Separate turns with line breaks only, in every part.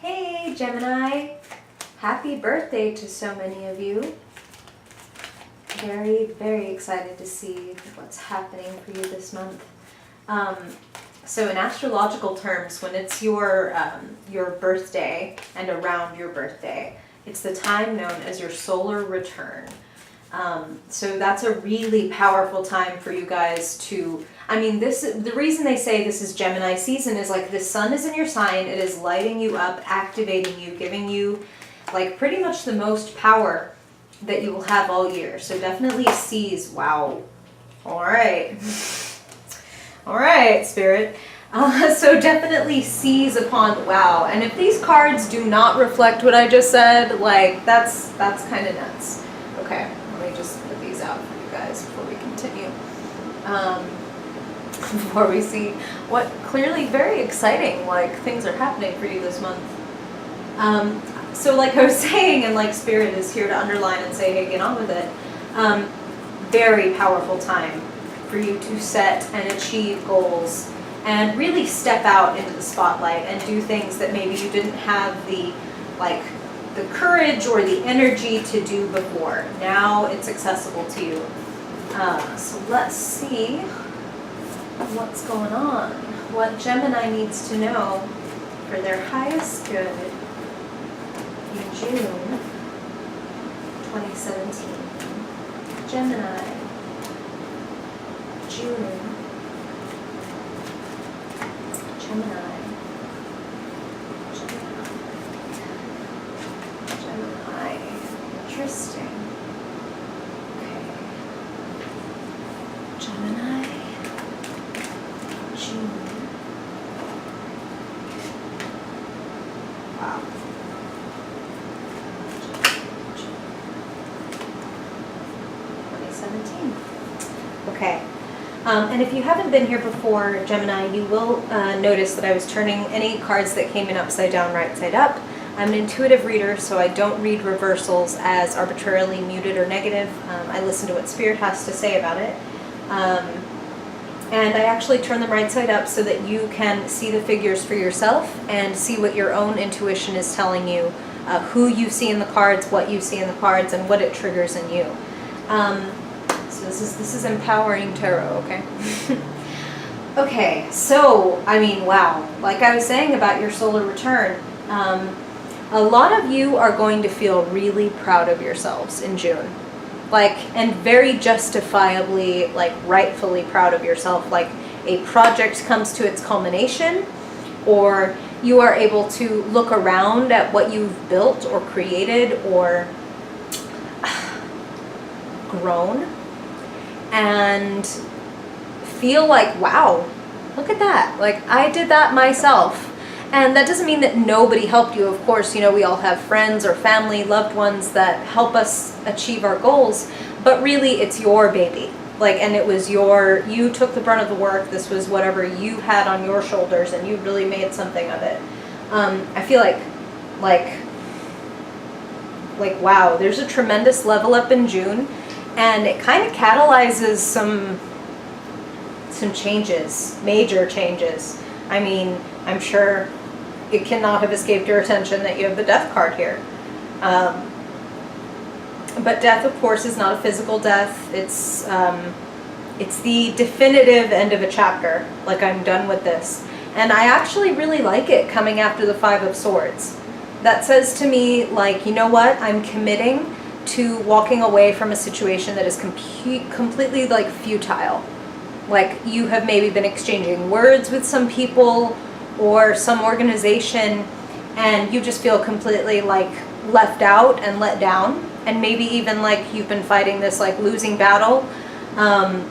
Hey Gemini, happy birthday to so many of you. Very, very excited to see what's happening for you this month. So in astrological terms, when it's your birthday and around your birthday, it's the time known as your solar return. So that's a really powerful time for you guys to, the reason they say this is Gemini season is like the sun is in your sign, it is lighting you up, activating you, giving you like pretty much the most power that you will have all year. So definitely seize, wow. All right, Spirit. So definitely seize upon, wow. And if these cards do not reflect what I just said, like that's kind of nuts. Okay, let me just put these out for you guys before we continue. Before we see what clearly very exciting like things are happening for you this month. So like I was saying, and like Spirit is here to underline and say, hey, get on with it. Very powerful time for you to set and achieve goals and really step out into the spotlight and do things that maybe you didn't have the courage or the energy to do before. Now it's accessible to you. So let's see what's going on. What Gemini needs to know for their highest good in June 2017. Gemini, June, Gemini. Interesting. Okay. Gemini, June. Wow. 2017. Okay. And if you haven't been here before, Gemini, you will notice that I was turning any cards that came in upside down, right side up. I'm an intuitive reader, so I don't read reversals as arbitrarily muted or negative. I listen to what Spirit has to say about it. And I actually turn them right side up so that you can see the figures for yourself and see what your own intuition is telling you, who you see in the cards, what you see in the cards, and what it triggers in you. So this is empowering tarot, okay? Okay, so, wow. Like I was saying about your solar return, a lot of you are going to feel really proud of yourselves in June. And very justifiably, rightfully proud of yourself. Like a project comes to its culmination, or you are able to look around at what you've built or created or grown and feel like, wow, look at that. Like I did that myself. And that doesn't mean that nobody helped you. Of course, we all have friends or family, loved ones that help us achieve our goals, but really it's your baby. And it was you took the brunt of the work. This was whatever you had on your shoulders and you really made something of it. I feel like wow, there's a tremendous level up in June, and it kind of catalyzes some changes, major changes. I'm sure it cannot have escaped your attention that you have the Death card here. But death, of course, is not a physical death. It's the definitive end of a chapter. Like, I'm done with this. And I actually really like it coming after the Five of Swords. That says to me, you know what? I'm committing to walking away from a situation that is completely, futile. You have maybe been exchanging words with some people or some organization, and you just feel completely left out and let down, and maybe even you've been fighting this losing battle, and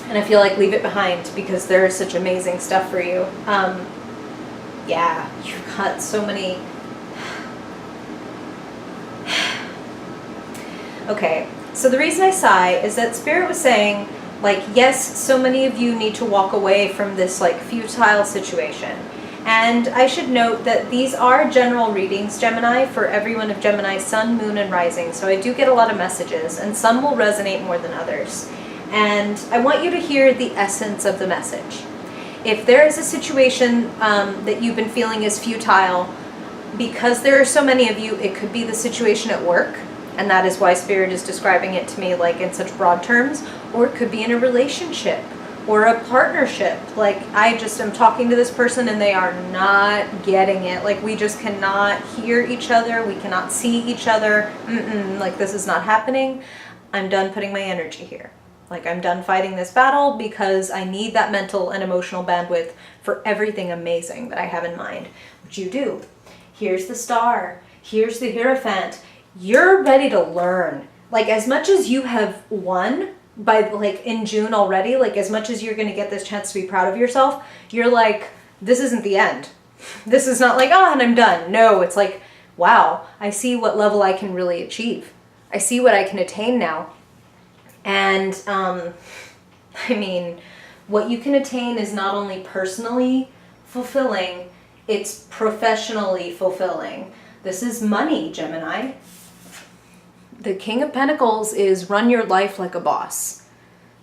I feel leave it behind because there is such amazing stuff for you. Yeah, you've got so many. Okay, so the reason I sigh is that Spirit was saying, yes, so many of you need to walk away from this futile situation. And I should note that these are general readings, Gemini, for everyone of Gemini, Sun, Moon, and Rising. So I do get a lot of messages, and some will resonate more than others. And I want you to hear the essence of the message. If there is a situation that you've been feeling is futile, because there are so many of you, it could be the situation at work, and that is why Spirit is describing it to me like in such broad terms, or it could be in a relationship or a partnership. Like, I just am talking to this person and they are not getting it. Like, we just cannot hear each other. We cannot see each other. Like, this is not happening. I'm done putting my energy here. Like, I'm done fighting this battle because I need that mental and emotional bandwidth for everything amazing that I have in mind. What you do. Here's the star. Here's the Hierophant. You're ready to learn. Like, as much as you have won by, like, in June already, like, as much as you're going to get this chance to be proud of yourself, you're like, this isn't the end. This is not like, oh, and I'm done. No, it's like, wow, I see what level I can really achieve. I see what I can attain now. And, I mean, what you can attain is not only personally fulfilling, it's professionally fulfilling. This is money, Gemini. The King of Pentacles is run your life like a boss.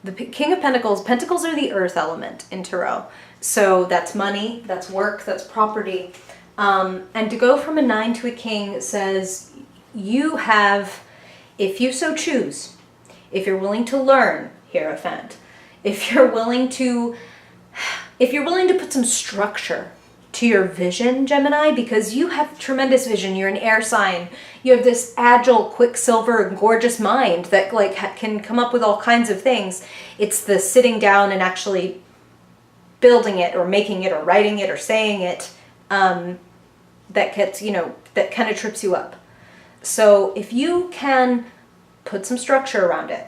The King of Pentacles, Pentacles are the earth element in Tarot. So that's money, that's work, that's property. And to go from a 9 to a King says you have, if you so choose, if you're willing to learn, Hierophant, if you're willing to put some structure to your vision, Gemini, because you have tremendous vision. You're an air sign. You have this agile, quicksilver, gorgeous mind that like can come up with all kinds of things. It's the sitting down and actually building it or making it or writing it or saying it that gets, that kind of trips you up. So if you can put some structure around it,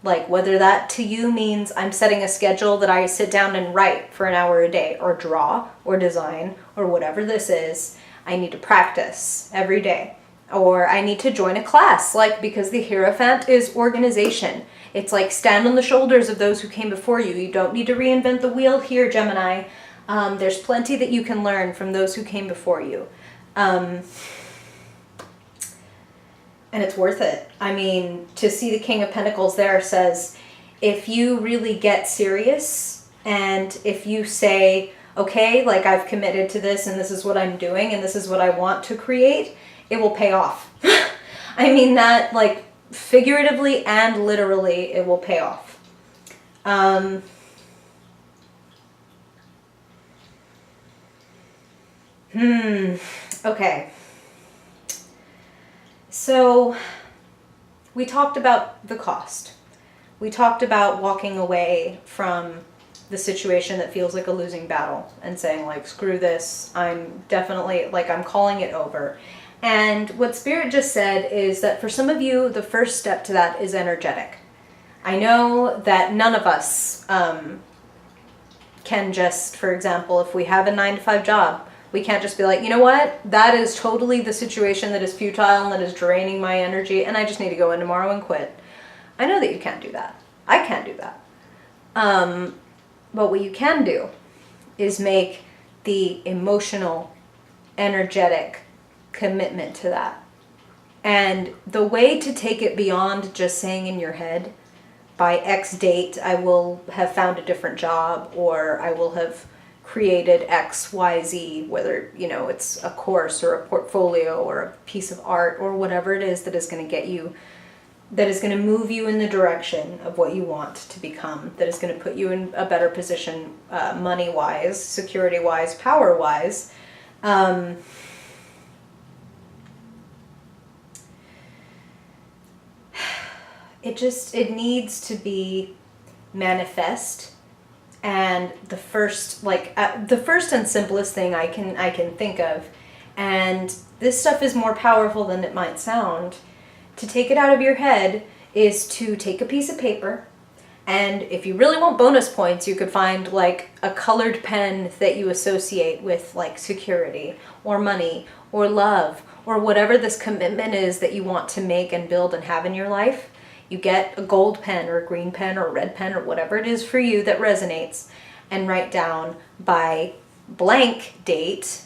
like whether that to you means I'm setting a schedule that I sit down and write for an hour a day, or draw or design or whatever this is, I need to practice every day. Or I need to join a class, like, because the Hierophant is organization. It's like stand on the shoulders of those who came before you. You don't need to reinvent the wheel here, Gemini. There's plenty that you can learn from those who came before you. And it's worth it. I mean, to see the King of Pentacles there says, if you really get serious and if you say, okay, like I've committed to this and this is what I'm doing and this is what I want to create, it will pay off. I mean that like figuratively and literally, it will pay off. Okay. So we talked about the cost. We talked about walking away from the situation that feels like a losing battle and saying like, screw this. I'm definitely like, I'm calling it over. And what Spirit just said is that for some of you, the first step to that is energetic. I know that none of us can just, for example, if we have a 9-to-5 job, we can't just be like, you know what, that is totally the situation that is futile and that is draining my energy and I just need to go in tomorrow and quit. I know that you can't do that. I can't do that. But what you can do is make the emotional, energetic commitment to that. And the way to take it beyond just saying in your head, by X date, I will have found a different job, or I will have created X, Y, Z, whether, it's a course or a portfolio or a piece of art or whatever it is that is going to get you, that is going to move you in the direction of what you want to become, that is going to put you in a better position, money-wise, security-wise, power-wise. It needs to be manifest. And the first and simplest thing I can think of, and this stuff is more powerful than it might sound, to take it out of your head is to take a piece of paper, and if you really want bonus points, you could find like a colored pen that you associate with like security or money or love or whatever this commitment is that you want to make and build and have in your life. You get a gold pen or a green pen or a red pen or whatever it is for you that resonates, and write down by blank date,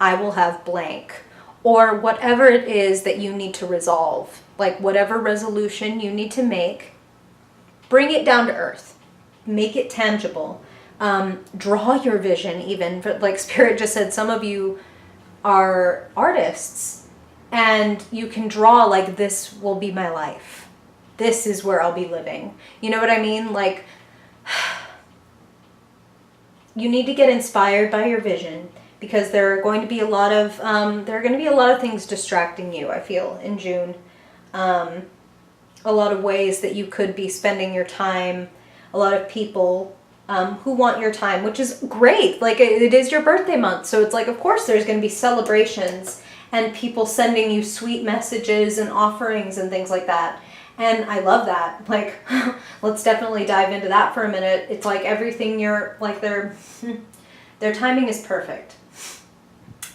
I will have blank, or whatever it is that you need to resolve, like whatever resolution you need to make, bring it down to earth, make it tangible, draw your vision even, like Spirit just said, some of you are artists, and you can draw like, this will be my life. This is where I'll be living. You know what I mean? Like, you need to get inspired by your vision, because there are going to be a lot of things distracting you, I feel, in June. A lot of ways that you could be spending your time, a lot of people who want your time, which is great. Like, it is your birthday month, so it's like, of course there's going to be celebrations and people sending you sweet messages and offerings and things like that. And I love that. Like, let's definitely dive into that for a minute. It's like everything you're, like, their timing is perfect.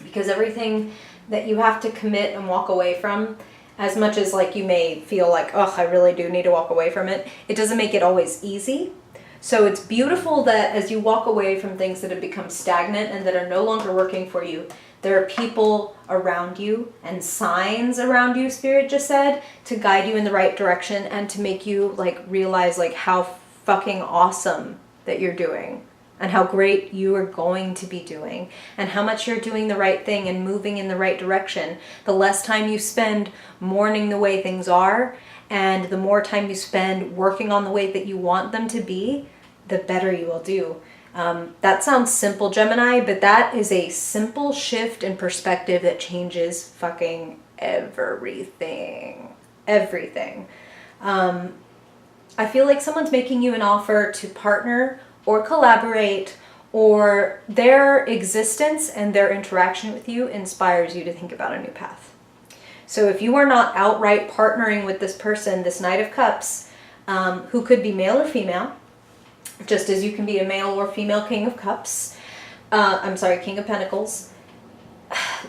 Because everything that you have to commit and walk away from, as much as like you may feel like, oh, I really do need to walk away from it, it doesn't make it always easy. So it's beautiful that as you walk away from things that have become stagnant and that are no longer working for you, there are people around you and signs around you, Spirit just said, to guide you in the right direction and to make you like realize like how fucking awesome that you're doing and how great you are going to be doing and how much you're doing the right thing and moving in the right direction. The less time you spend mourning the way things are and the more time you spend working on the way that you want them to be, the better you will do. That sounds simple, Gemini, but that is a simple shift in perspective that changes fucking everything. Everything. I feel like someone's making you an offer to partner or collaborate, or their existence and their interaction with you inspires you to think about a new path. So if you are not outright partnering with this person, this Knight of Cups, who could be male or female, just as you can be a male or female King of Cups, King of Pentacles,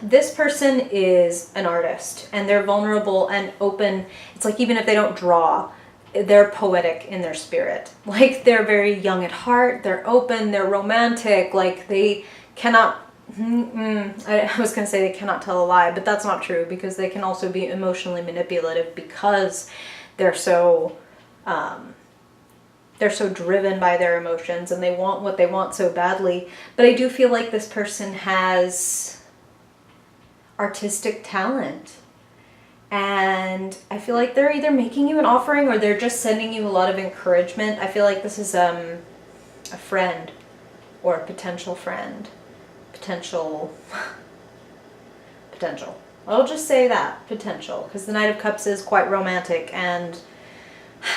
this person is an artist and they're vulnerable and open. It's like, even if they don't draw, they're poetic in their spirit. Like, they're very young at heart, they're open, they're romantic, like they cannot, I was going to say they cannot tell a lie, but that's not true, because they can also be emotionally manipulative because they're so driven by their emotions and they want what they want so badly. But I do feel like this person has artistic talent. And I feel like they're either making you an offering or they're just sending you a lot of encouragement. I feel like this is a friend or a potential friend. Potential. I'll just say that, potential, because the Knight of Cups is quite romantic, and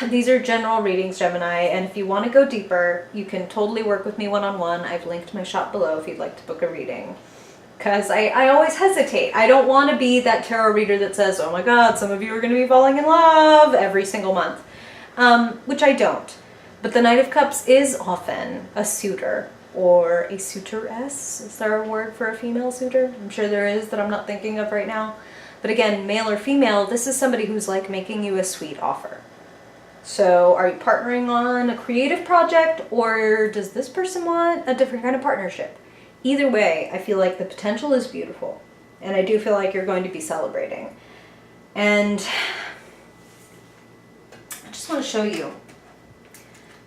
these are general readings, Gemini, and if you want to go deeper, you can totally work with me one-on-one. I've linked my shop below if you'd like to book a reading. Because I always hesitate. I don't want to be that tarot reader that says, oh my god, some of you are going to be falling in love every single month. Which I don't. But the Knight of Cups is often a suitor or a suitoress. Is there a word for a female suitor? I'm sure there is that I'm not thinking of right now. But again, male or female, this is somebody who's like making you a sweet offer. So are you partnering on a creative project, or does this person want a different kind of partnership? Either way, I feel like the potential is beautiful, and I do feel like you're going to be celebrating. And I just want to show you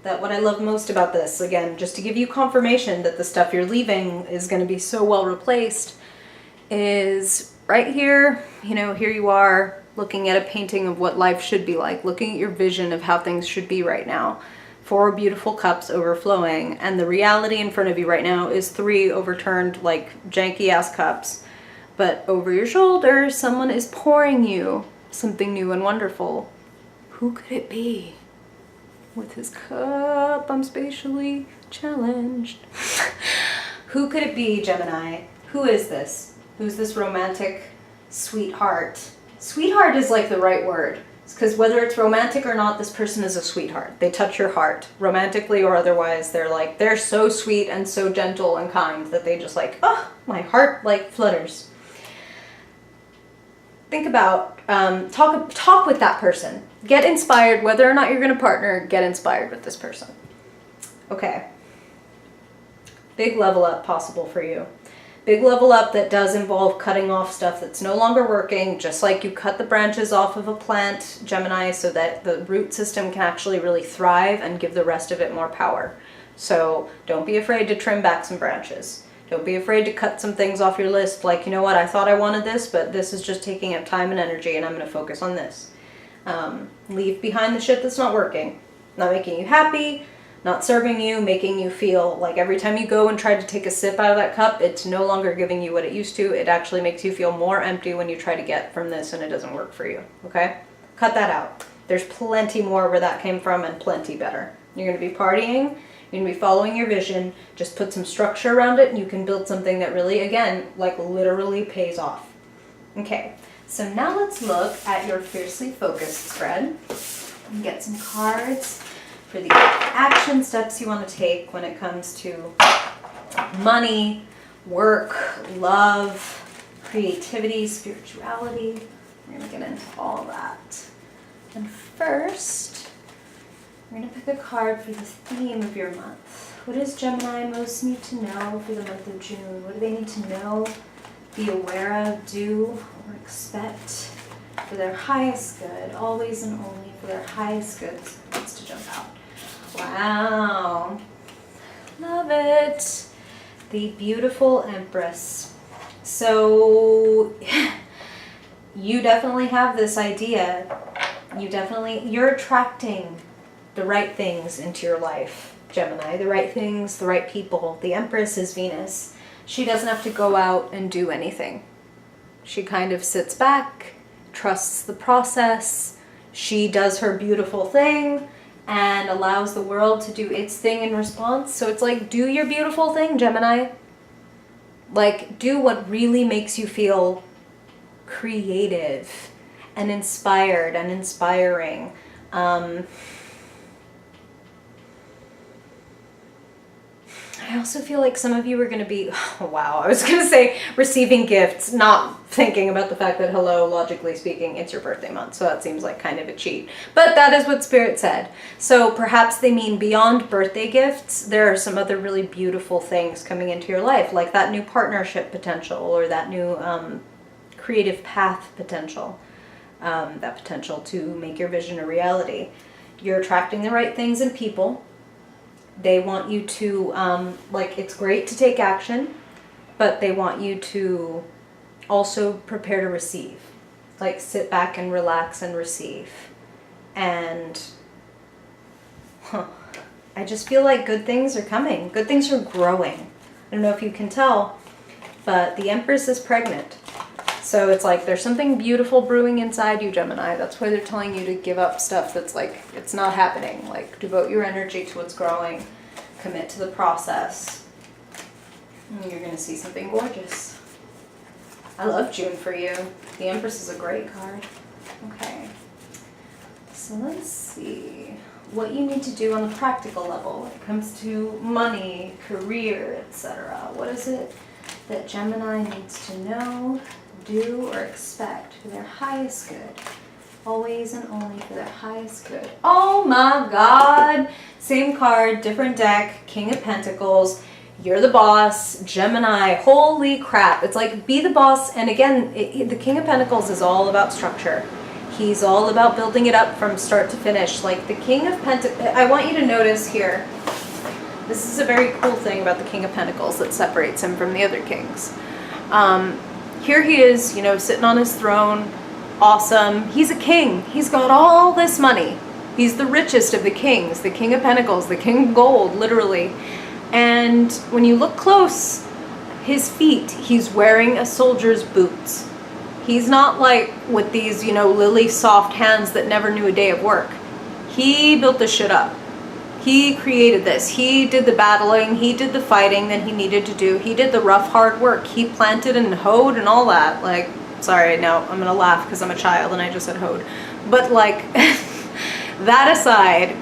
that what I love most about this, again, just to give you confirmation that the stuff you're leaving is going to be so well replaced, is right here. You know, here you are looking at a painting of what life should be like, looking at your vision of how things should be right now. 4 beautiful cups overflowing, and the reality in front of you right now is 3 overturned, like, janky ass cups. But over your shoulder, someone is pouring you something new and wonderful. Who could it be? With his cup, I'm spatially challenged. Who could it be, Gemini? Who is this? Who's this romantic sweetheart? Sweetheart is like the right word. Because whether it's romantic or not, this person is a sweetheart. They touch your heart, romantically or otherwise. They're so sweet and so gentle and kind that they just like, oh, my heart like flutters. Think about, talk with that person. Get inspired, whether or not you're going to partner, get inspired with this person. Okay. Big level up possible for you. Big level up that does involve cutting off stuff that's no longer working, just like you cut the branches off of a plant, Gemini, so that the root system can actually really thrive and give the rest of it more power. So don't be afraid to trim back some branches. Don't be afraid to cut some things off your list. Like, you know what, I thought I wanted this, but this is just taking up time and energy, and I'm going to focus on this. Leave behind the shit that's not working, not making you happy, not serving you, making you feel like every time you go and try to take a sip out of that cup, it's no longer giving you what it used to. It actually makes you feel more empty when you try to get from this and it doesn't work for you, okay? Cut that out. There's plenty more where that came from and plenty better. You're going to be partying. You're going to be following your vision. Just put some structure around it and you can build something that really, again, like literally pays off. Okay, so now let's look at your Fiercely Focused spread and get some cards for the action steps you want to take when it comes to money, work, love, creativity, spirituality. We're going to get into all that. And first, we're going to pick a card for the theme of your month. What does Gemini most need to know for the month of June? What do they need to know, be aware of, do, or expect for their highest good, always and only for their highest good? So wants to jump out. Wow. Love it. The beautiful Empress. So you definitely have this idea. You're attracting the right things into your life, Gemini. The right things, the right people. The Empress is Venus. She doesn't have to go out and do anything. She kind of sits back, trusts the process. She does her beautiful thing and allows the world to do its thing in response. So it's like, do your beautiful thing, Gemini. Like, do what really makes you feel creative and inspired and inspiring. I also feel like some of you are going to be, oh, wow, I was going to say receiving gifts, not thinking about the fact that, hello, logically speaking, it's your birthday month. So that seems like kind of a cheat. But that is what Spirit said. So perhaps they mean beyond birthday gifts, there are some other really beautiful things coming into your life, like that new partnership potential or that new creative path potential, that potential to make your vision a reality. You're attracting the right things in people. They want you to, like, it's great to take action, but they want you to also prepare to receive. Like, sit back and relax and receive. And, I just feel like good things are coming. Good things are growing. I don't know if you can tell, but the Empress is pregnant. So it's like there's something beautiful brewing inside you, Gemini. That's why they're telling you to give up stuff that's like, it's not happening. Like, devote your energy to what's growing. Commit to the process. And you're going to see something gorgeous. I love June for you. The Empress is a great card. Okay. So let's see what you need to do on the practical level when it comes to money, career, etc. What is it that Gemini needs to know, do, or expect for their highest good? Always and only for their highest good. Oh my God! Same card, different deck, King of Pentacles. You're the boss, Gemini. Holy crap. It's like, be the boss. And again, the King of Pentacles is all about structure. He's all about building it up from start to finish. Like the King of Pentacles, I want you to notice here, this is a very cool thing about the King of Pentacles that separates him from the other kings. Here he is, you know, sitting on his throne. Awesome. He's a king. He's got all this money. He's the richest of the kings, the King of Pentacles, the King of Gold, literally. And when you look close, his feet, he's wearing a soldier's boots. He's not like with these, you know, lily soft hands that never knew a day of work. He built this shit up. He created this. He did the battling. He did the fighting that he needed to do. He did the rough, hard work. He planted and hoed and all that. Like, sorry, no, I'm gonna laugh because I'm a child and I just said hoed. But like, that aside,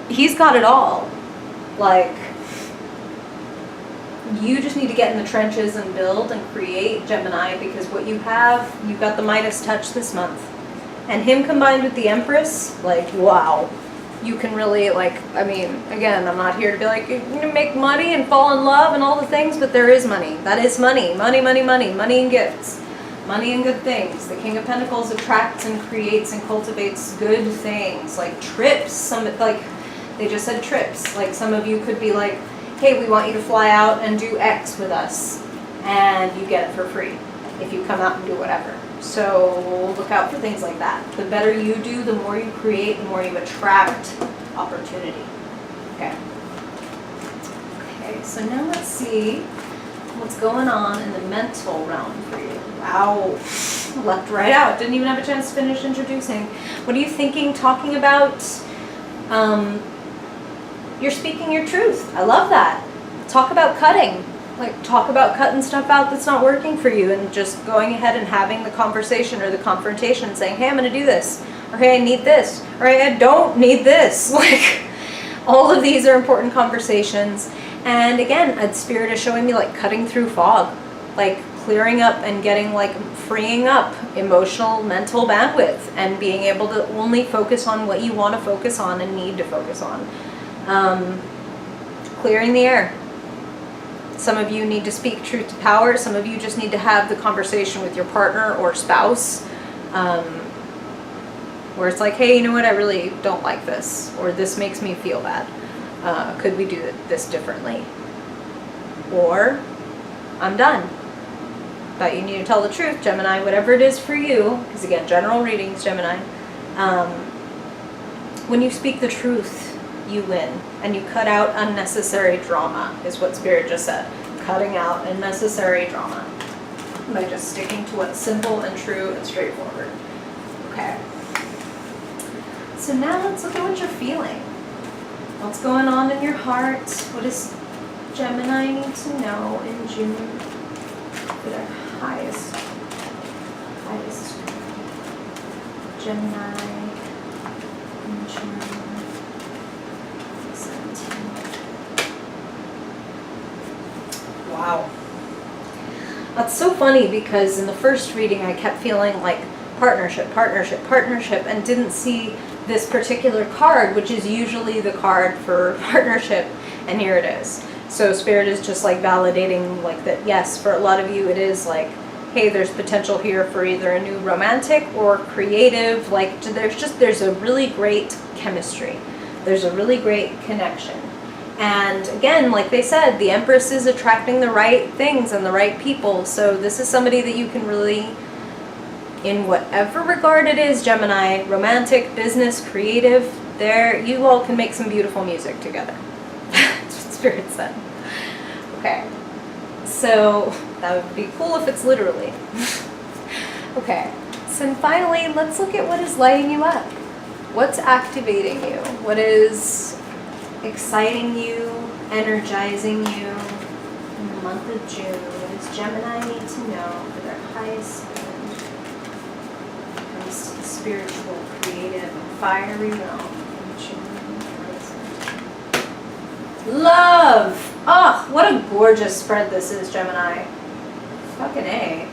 he's got it all. Like, you just need to get in the trenches and build and create, Gemini, because what you have, you've got the Midas touch this month. And him combined with the Empress, like, wow. You can really, like, I mean, again, I'm not here to be like, you're gonna make money and fall in love and all the things, but there is money. That is money. Money, money, money. Money and gifts. Money and good things. The King of Pentacles attracts and creates and cultivates good things, like trips. Some, like, they just said trips. Like, some of you could be like, hey, we want you to fly out and do X with us, and you get it for free if you come out and do whatever. So look out for things like that. The better you do, the more you create, the more you attract opportunity. Okay. Okay, so now let's see what's going on in the mental realm for you. Wow, left right out. Didn't even have a chance to finish introducing. What are you thinking, talking about? You're speaking your truth. I love that. Talk about cutting. Like, talk about cutting stuff out that's not working for you and just going ahead and having the conversation or the confrontation and saying, hey, I'm going to do this. Or hey, I need this. Or hey, I don't need this. Like, all of these are important conversations. And again, Spirit is showing me like cutting through fog. Like clearing up and getting like freeing up emotional, mental bandwidth and being able to only focus on what you want to focus on and need to focus on. Clearing the air. Some of you need to speak truth to power. Some of you just need to have the conversation with your partner or spouse where it's like, hey, you know what, I really don't like this, or this makes me feel bad. Could we do this differently? Or I'm done. But you need to tell the truth, Gemini, whatever it is for you, because again, general readings, Gemini. When you speak the truth, you win, and you cut out unnecessary drama, is what Spirit just said. Cutting out unnecessary drama by just sticking to what's simple and true and straightforward. Okay. So now let's look at what you're feeling. What's going on in your heart? What does Gemini need to know in June for their highest Gemini in June 17. Wow. That's so funny because in the first reading I kept feeling like partnership, and didn't see this particular card, which is usually the card for partnership, and here it is. So Spirit is just like validating like that, yes, for a lot of you it is like, hey, there's potential here for either a new romantic or creative, like there's a really great chemistry. There's a really great connection. And again, like they said, the Empress is attracting the right things and the right people. So this is somebody that you can really, in whatever regard it is, Gemini, romantic, business, creative, you all can make some beautiful music together. That's what Spirit said. Okay. So that would be cool if it's literally. Okay. So finally, let's look at what is lighting you up. What's activating you? What is exciting you, energizing you in the month of June? What does Gemini need to know for their highest spiritual, creative, fiery realm in June 2017? Love! Oh, what a gorgeous spread this is, Gemini. Fucking A.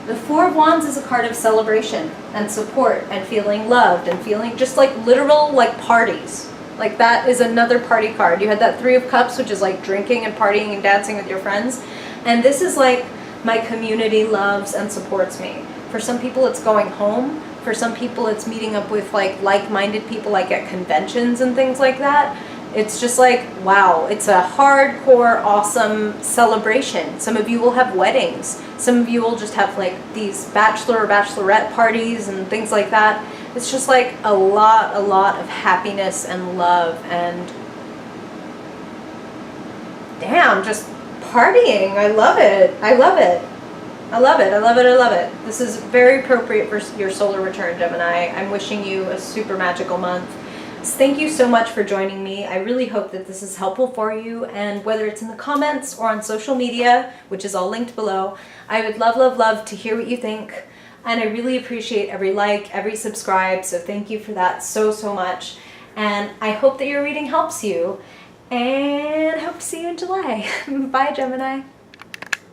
The Four of Wands is a card of celebration and support and feeling loved and feeling just like literal like parties. Like that is another party card. You had that Three of Cups, which is like drinking and partying and dancing with your friends. And this is like my community loves and supports me. For some people it's going home. For some people it's meeting up with like-minded people like at conventions and things like that. It's just like, wow, it's a hardcore, awesome celebration. Some of you will have weddings. Some of you will just have like these bachelor or bachelorette parties and things like that. It's just like a lot of happiness and love and damn, just partying. I love it. I love it. I love it. I love it. I love it. This is very appropriate for your solar return, Gemini. I'm wishing you a super magical month. Thank you so much for joining me. I really hope that this is helpful for you, and whether it's in the comments or on social media, which is all linked below, I would love to hear what you think, and I really appreciate every like, every subscribe, so thank you for that so much, and I hope that your reading helps you, and hope to see you in July. Bye, Gemini.